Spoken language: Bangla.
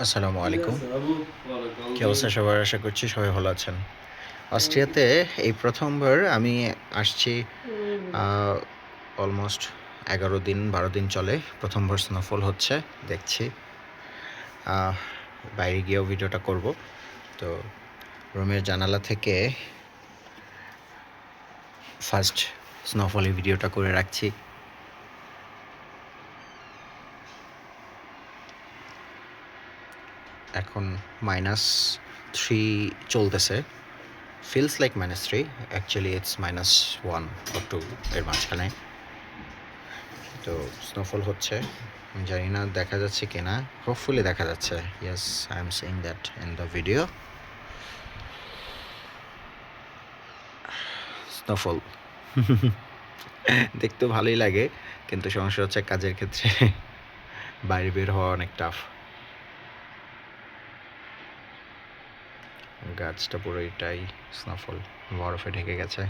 আসসালামু আলাইকুম। কি অবস্থা সবার? আশা করছি সবাই ভালো আছেন। অস্ট্রিয়াতে এই প্রথমবার আমি আসছি। অলমোস্ট 11 দিন 12 দিন চলে। প্রথমবার স্নোফল হচ্ছে দেখছি। বাইরে গিয়েও ভিডিওটা করব। তো রুমের জানালা থেকে ফার্স্ট স্নোফলের ভিডিওটা করে রাখছি। এখন -3 চলতেছে। feels like -3, actually it's -1 or 2 এর মাঝখানে। তো স্নোফল হচ্ছে, জানি না দেখা যাচ্ছে কিনা, হোপফুলি দেখা যাচ্ছে। Yes, I am seeing that in the video. Snowfall দেখতে ভালোই লাগে, কিন্তু সমস্যা হচ্ছে কাজের ক্ষেত্রে বাইরে বের হওয়া অনেক টাফ। গাছটা পুরোটাই স্নোফল, বরফে ঢেকে গেছে।